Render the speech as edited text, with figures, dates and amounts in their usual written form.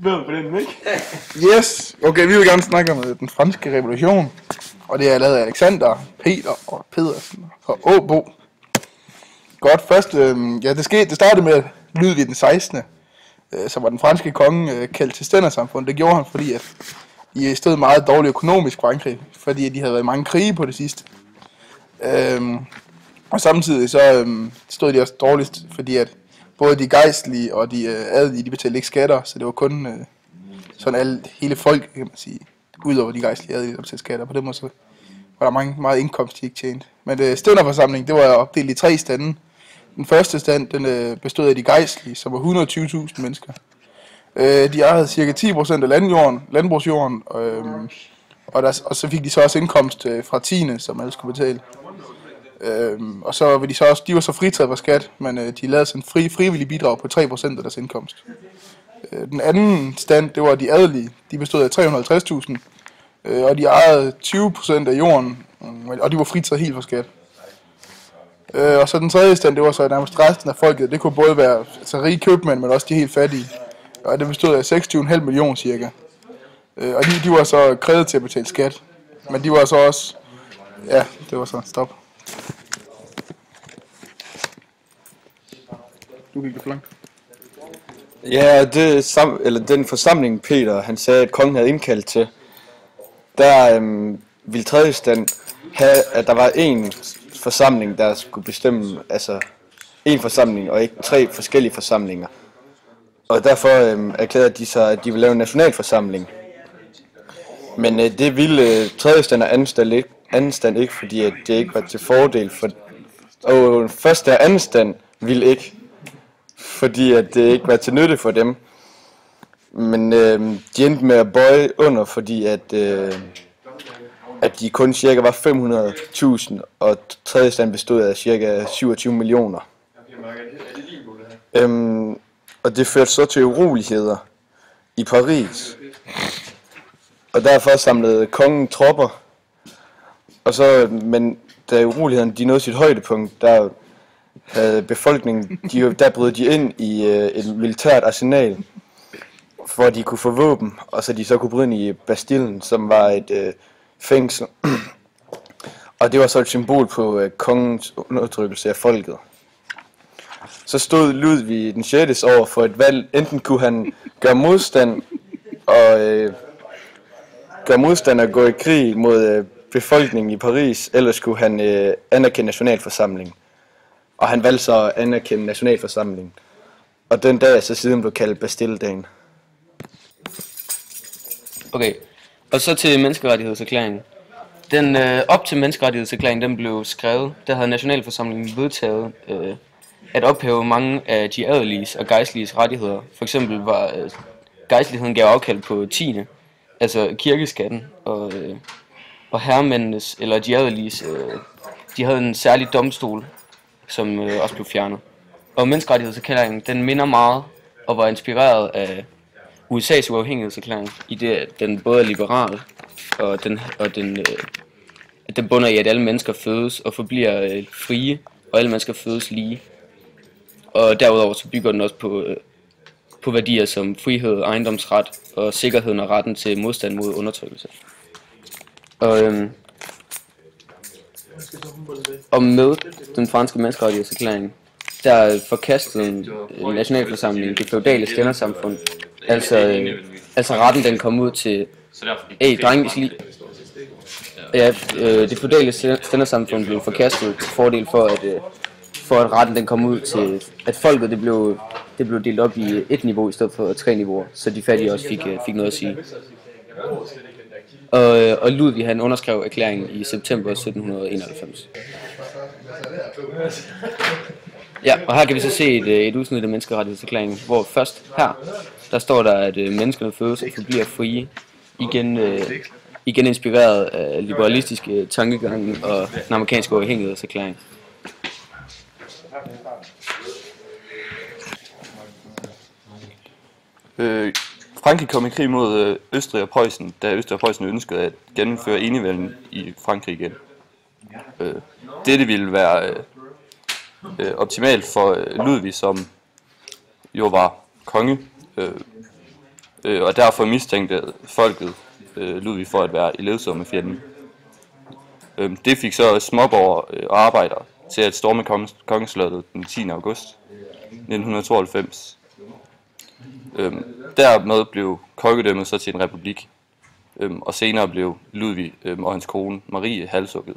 Ved på den, ikke? Yes, okay, vi vil gerne snakke om den franske revolution. Og det er lavet af Alexander, Peter og Pedersen og Åbo. Godt, først, det startede med Ludvig den 16. Så var den franske konge kaldt til stændersamfund. Det gjorde han, fordi at de stod meget dårligt økonomisk Frankrig, fordi de havde været i mange krige på det sidste. Og samtidig så stod de også dårligst, fordi at både de gejstlige og de adelige, de betalte ikke skatter, så det var kun sådan hele folk, kan man sige, udover de gejstlige adelige, der betalte skatter. På den måde så var der meget indkomst, de ikke tjente. Men stænderforsamling, det var opdelt i 3 stande. Den første stand, den bestod af de gejstlige, som var 120.000 mennesker. De ejede cirka 10% af landbrugsjorden, og så fik de så også indkomst fra tiende, som alle skulle betale. Og så var de var så fritaget for skat, men de lavede sådan frivillig bidrag på 3% af deres indkomst. Den anden stand, det var de adelige, de bestod af 350.000, og de ejede 20% af jorden, og de var fritaget helt for skat. Og så den tredje stand, det var så nærmest resten af folket. Det kunne både være rige købmænd, men også de helt fattige. Og det bestod af 26,5 millioner cirka. Og de var så krævet til at betale skat. Men de var så også... Ja, det var så. Stop. Du gik det for langt. Ja, den forsamling, Peter, han sagde, at kongen havde indkaldt til, der ville tredje stand have, at der var en forsamling, der skulle bestemme, altså en forsamling, og ikke 3 forskellige forsamlinger. Og derfor erklærede de sig, at de ville lave en nationalforsamling. Men det ville tredje stand og anden stand ikke, fordi at det ikke var til fordel for... Og første og anden stand ville ikke, fordi at det ikke var til nytte for dem. Men de endte med at bøje under, fordi at de kun cirka var 500.000, og tredje stand bestod af cirka 27 millioner. Og det førte så til uroligheder i Paris. Og derfor samlede kongen tropper. Men da urolighederne de nåede sit højdepunkt, der havde befolkningen, der brød de ind i et militært arsenal, for at de kunne få våben, og så de så kunne bryde ind i Bastillen, som var et fængsel. Og det var så et symbol på kongens undertrykkelse af folket. Så stod Ludvig den 6. over for et valg. Enten kunne han gøre modstand og gå i krig mod befolkningen i Paris, eller skulle han anerkende nationalforsamlingen. Og han valgte så at anerkende nationalforsamlingen. Og den dag så siden blev kaldt Bastilledagen. Okay, og så til menneskerettighedserklæringen. Den op til menneskerettighedserklæringen, den blev skrevet, der havde nationalforsamlingen vedtaget at ophæve mange af de adeliges og gejstliges rettigheder. For eksempel var gejstligheden gav afkald på 10. Altså kirkeskatten, og herremændenes, eller de adeliges, de havde en særlig domstol, som også blev fjernet. Og menneskerettighedserklæringen, den minder meget og var inspireret af USA's uafhængighedserklæring, i det at den både er liberal, og den bunder i, at alle mennesker fødes og forbliver frie, og alle mennesker fødes lige. Og derudover så bygger den også på værdier som frihed, ejendomsret og sikkerheden og retten til modstand mod undertrykkelse. Og med den franske menneskerettighedserklæring, der forkastede nationalforsamlingen det feudale stændersamfund. Altså retten, den kom ud til det feudale stændersamfund blev forkastet til fordel for at retten den kom ud til, at folket det blev delt op i 1 niveau i stedet for 3 niveauer, så de fattige også fik noget at sige. Og Ludvig han underskrev erklæringen i september 1791. Ja, og her kan vi så se et udsnit af menneskerettighedserklæringen, hvor først her, der står der, at menneskerne fødes og forbliver frie, igen inspireret af liberalistiske tankegange og den amerikanske uafhængighedserklæring. Frankrig kom i krig mod Østrig og Preussen, da Østrig og Preussen ønskede at gennemføre enevælden i Frankrig igen. Dette ville være optimalt for Ludvig, som jo var konge og derfor mistænkte folket Ludvig for at være elevsommefjenden. Det fik så småborgere og arbejdere til at storme kongeslottet den 10. august 1992. Dermed blev kongedømmet så til en republik, og senere blev Ludvig og hans kone Marie halshugget.